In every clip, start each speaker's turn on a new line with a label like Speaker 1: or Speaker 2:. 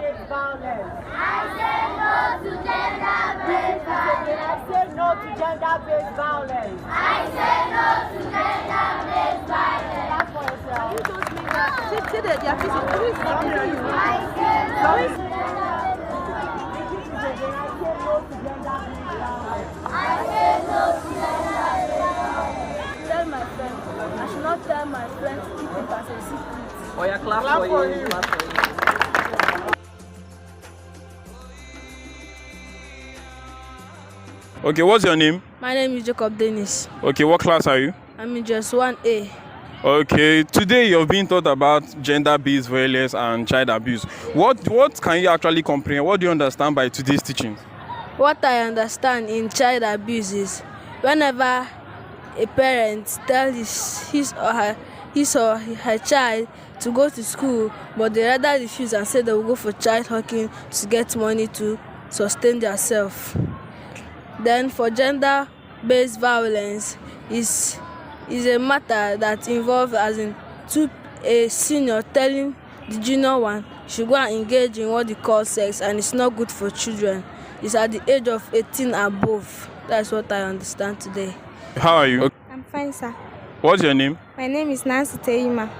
Speaker 1: gender-based violence.
Speaker 2: I say no to gender-based violence.
Speaker 1: I say no to gender-based violence.
Speaker 2: I say no to gender-based violence.
Speaker 1: That's for yourself.
Speaker 3: You just make that. See that they are facing. Who is talking to you?
Speaker 2: I say no to gender-based
Speaker 1: I say no to gender-based
Speaker 3: Tell
Speaker 1: violence.
Speaker 3: my friend. I should not tell my friend to keep it as a secret.
Speaker 4: Oh, yeah, clap for him. Clap for him.
Speaker 5: Okay, what's your name?
Speaker 3: My name is Jacob Dennis.
Speaker 5: Okay, what class are you?
Speaker 3: I'm in just 1A.
Speaker 5: Okay, today you're being taught about gender-based violence and child abuse. What can you actually comprehend? What do you understand by today's teaching?
Speaker 3: What I understand in child abuse is whenever a parent tells his or her child to go to school, but they rather refuse and say they will go for child hawking to get money to sustain themselves. Then for gender-based violence is a matter that involves as in a senior telling the junior one should go and engage in what they call sex, and it's not good for children. It's at the age of 18 above. That's what I understand today.
Speaker 5: How are you?
Speaker 6: I'm fine, sir.
Speaker 5: What's your name?
Speaker 6: My name is Nancy Teima.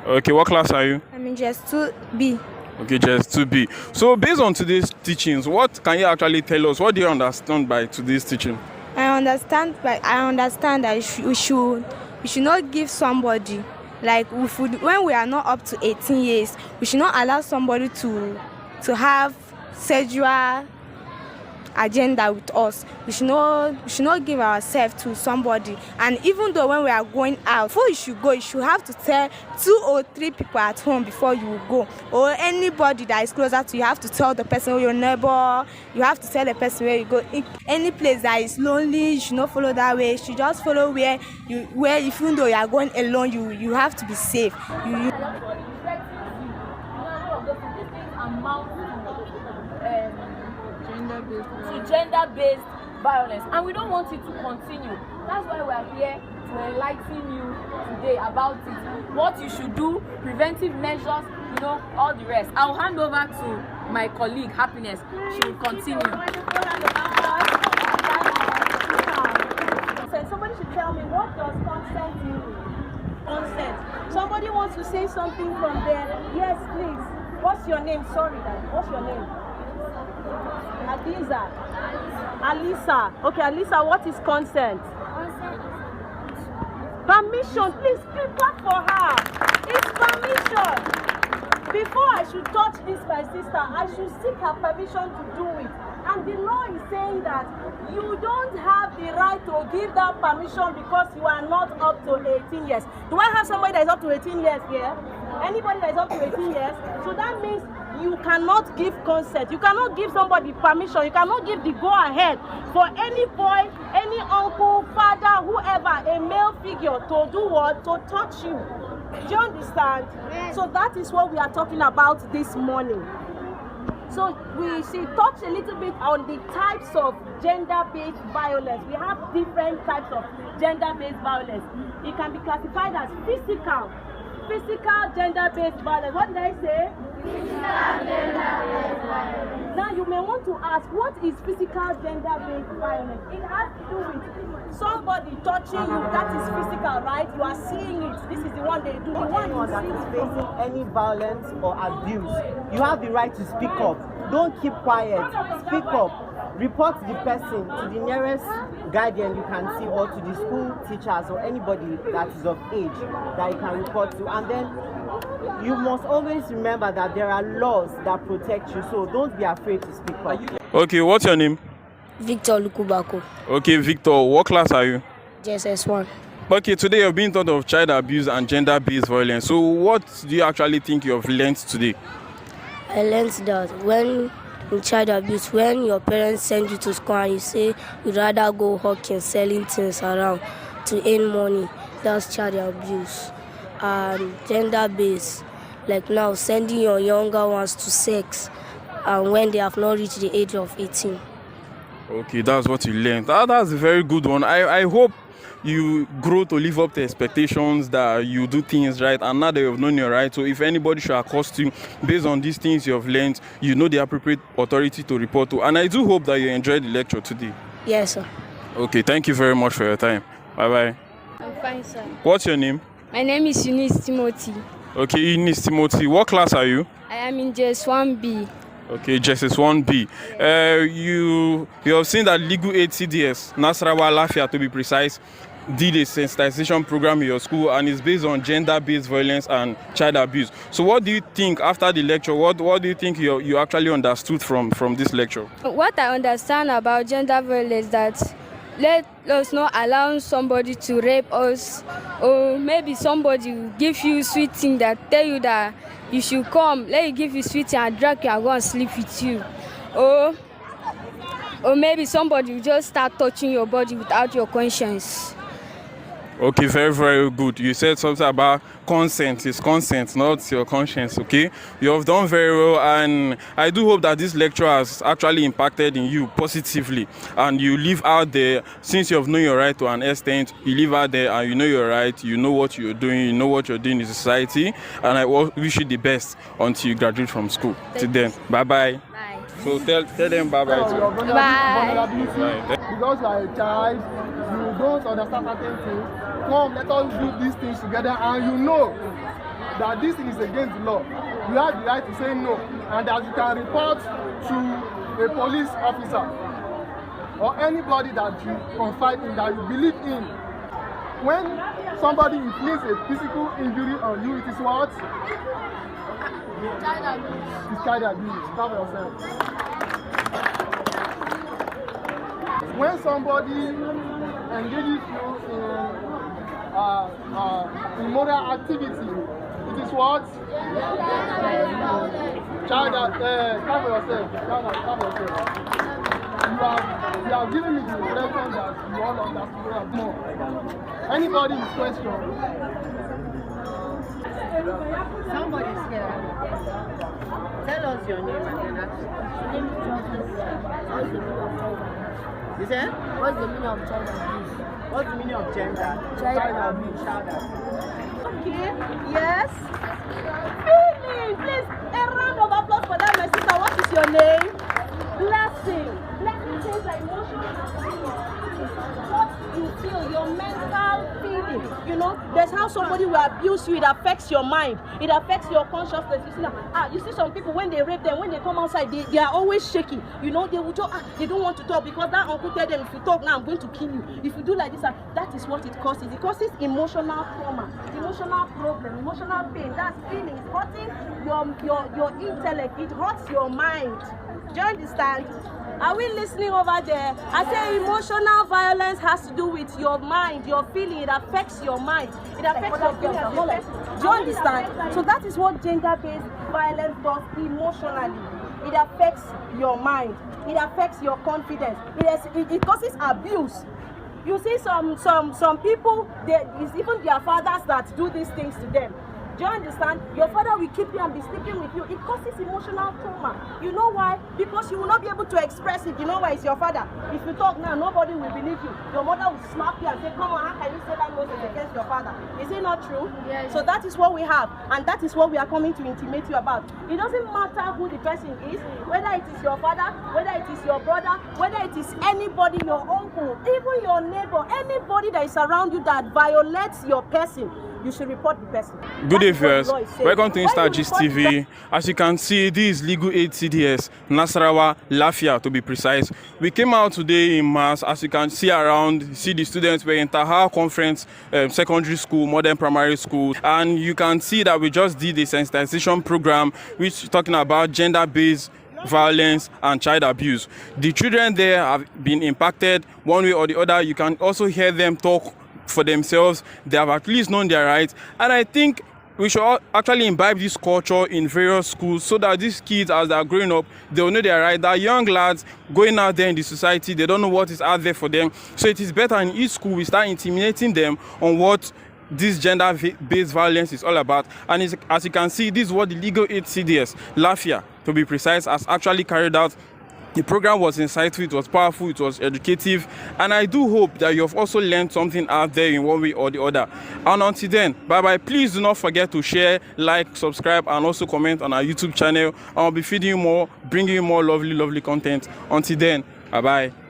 Speaker 5: Okay, what class are you?
Speaker 6: I'm in just 2B.
Speaker 5: Okay, just 2B. So based on today's teachings, what can you actually tell us? What do you understand by today's teaching?
Speaker 6: I understand that we should not give somebody, like when we are not up to 18 years, we should not allow somebody to have sexual agenda with us. We should not give ourselves to somebody. And even though when we are going out, before you should go, you should have to tell 2 or 3 people at home before you will go, or anybody that is closer to you. You have to tell the person, or your neighbor. You have to tell the person where you go. In any place that is lonely, you should not follow that way. You should just follow where even though you are going alone, you have to be safe.
Speaker 7: Gender-based violence, and we don't want it to continue. That's why we are here to enlighten you today about it, what you should do, preventive measures, all the rest. I'll hand over to my colleague Happiness. She will continue.
Speaker 1: Somebody should tell me, what does consent mean? Consent. Somebody wants to say something from there. Yes, please. What's your name? Sorry, guys. What's your name? Adiza. Alisa. Okay, Alisa, what is consent? Permission. Please clap for her. It's permission. Before I should touch this, my sister, I should seek her permission to do it. And the law is saying that you don't have the right to give that permission because you are not up to 18 years. Do I have somebody that is up to 18 years here? Anybody that is up to 18 years? So that means you cannot give consent. You cannot give somebody permission. You cannot give the go-ahead for any boy, any uncle, father, whoever, a male figure to do what? To touch you. Do you understand? Yes. So that is what we are talking about this morning. So she talks a little bit on the types of gender-based violence. We have different types of gender-based violence. It can be classified as physical gender-based violence. What did I say? Physical gender-based violence. Now you may want to ask, what is physical gender-based violence? It has to do with somebody touching you. That is physical, right? You are seeing it. This is the one they do. The one
Speaker 8: that is facing any violence or abuse, you have the right to speak up. Don't keep quiet. Speak up. Report the person to the nearest guardian you can see, or to the school teachers or anybody that is of age that you can report to. And then you must always remember that there are laws that protect you, so don't be afraid to speak up.
Speaker 5: Okay, what's your name?
Speaker 3: Victor Lukubako.
Speaker 5: Okay, Victor, what class are you?
Speaker 3: JSS1.
Speaker 5: Okay, today you're being taught of child abuse and gender-based violence. So what do you actually think you have learned today?
Speaker 9: I learned that when in child abuse, when your parents send you to school and you say you'd rather go hawking, selling things around to earn money, that's child abuse. And gender-based, like now sending your younger ones to sex and when they have not reached the age of 18.
Speaker 5: Okay, that's what you learned. That's a very good one. I hope you grow to live up to expectations, that you do things right, and now that you've known your right, so if anybody should accost you based on these things you have learned, you know the appropriate authority to report to. And I do hope that you enjoyed the lecture today.
Speaker 9: Yes, sir.
Speaker 5: Okay, thank you very much for your time. Bye-bye.
Speaker 3: I'm fine, sir.
Speaker 5: What's your name?
Speaker 3: My name is Eunice Timothy.
Speaker 5: Okay, Eunice Timothy. What class are you?
Speaker 3: I am in JS1B.
Speaker 5: Okay, JS1B. You have seen that Legal Aid CDS, Nasarawa, Lafia to be precise, did a sensitization program in your school, and it's based on gender-based violence and child abuse. So what do you think after the lecture? What do you think you actually understood from this lecture?
Speaker 3: What I understand about gender violence, that let us not allow somebody to rape us, or maybe somebody will give you sweet thing that tell you that you should come, let you give you sweet thing and drag you and go and sleep with you. Or maybe somebody will just start touching your body without your conscience.
Speaker 5: Okay, very, very good. You said something about consent. It's consent, not your conscience, okay? You have done very well, and I do hope that this lecture has actually impacted in you positively, and you live out there, since you have known your right to an extent, you live out there and you know your right, you know what you're doing, you know what you're doing in society, and I wish you the best until you graduate from school. Till then, bye-bye.
Speaker 3: Bye.
Speaker 5: So tell them bye-bye too.
Speaker 3: Bye.
Speaker 4: Because you are a child, you don't understand certain things. Come, let us do these things together, and you know that this thing is against the law. You have the right to say no, and that you can report to a police officer or anybody that you confide in, that you believe in. When somebody inflicts a physical injury on you, it is what?
Speaker 7: Child abuse.
Speaker 4: It's child abuse. Cover yourself. When somebody engages you in immoral activity, it is what? Cover yourself. Cover yourself. You have given me the impression that you all understand more. Anybody is questioned?
Speaker 8: Somebody's here. Tell us your name and then ask. You said?
Speaker 9: What's the meaning of child abuse?
Speaker 8: What's the meaning of gender?
Speaker 9: Child
Speaker 8: abuse. Child abuse.
Speaker 1: Okay, yes. Feeling, please, a round of applause for that, my sister. What is your name? Blessing. Blessing says like emotional what you feel, your mental feeling. You know, there's how somebody will abuse you, it affects your mind, it affects your consciousness. You see some people, when they rape them, when they come outside, they are always shaky. You know, they will talk, they don't want to talk because that uncle tell them, if you talk now, I'm going to kill you. If you do like this, that is what it causes. It causes emotional trauma, emotional problem, emotional pain. That's feeling. It's hurting your intellect, it hurts your mind. Do you understand? Are we listening over there? I say emotional violence has to do with your mind, your feeling. It affects your mind. It affects your feelings. Do you understand? So that is what gender-based violence does emotionally. It affects your mind. It affects your confidence. It causes abuse. You see some people, it's even their fathers that do these things to them. Do you understand? Your father will keep you and be sleeping with you. It causes emotional trauma. You know why? Because you will not be able to express it. You know why? It's your father. If you talk now, nobody will believe you. Your mother will slap you and say, come on, how can you say that nonsense against your father? Is it not true? Yes. So that is what we have. And that is what we are coming to intimate you about. It doesn't matter who the person is, whether it is your father, whether it is your brother, whether it is anybody, your uncle, even your neighbor, anybody that is around you that violates your person, you should report the person.
Speaker 5: Good day, viewers. Welcome to Insta Gist TV. As you can see, this is Legal Aid CDS, Nasarawa, Lafia to be precise. We came out today in mass. As you can see around, see the students were in Taha Conference Secondary School, Modern Primary School, and you can see that we just did a sensitization program which is talking about gender-based violence and child abuse. The children there have been impacted one way or the other. You can also hear them talk for themselves. They have at least known their rights, and I think we should all actually imbibe this culture in various schools so that these kids, as they are growing up, they will know their rights. That young lads going out there in the society, they don't know what is out there for them. So it is better in each school we start intimidating them on what this gender-based violence is all about. And as you can see, this is what the Legal Aid CDS, Lafia to be precise, has actually carried out The program was insightful, it was powerful, it was educative, and I do hope that you have also learned something out there in one way or the other. And until then, bye-bye. Please do not forget to share, like, subscribe, and also comment on our YouTube channel. I'll be feeding you more, bringing you more lovely content. Until then, bye-bye.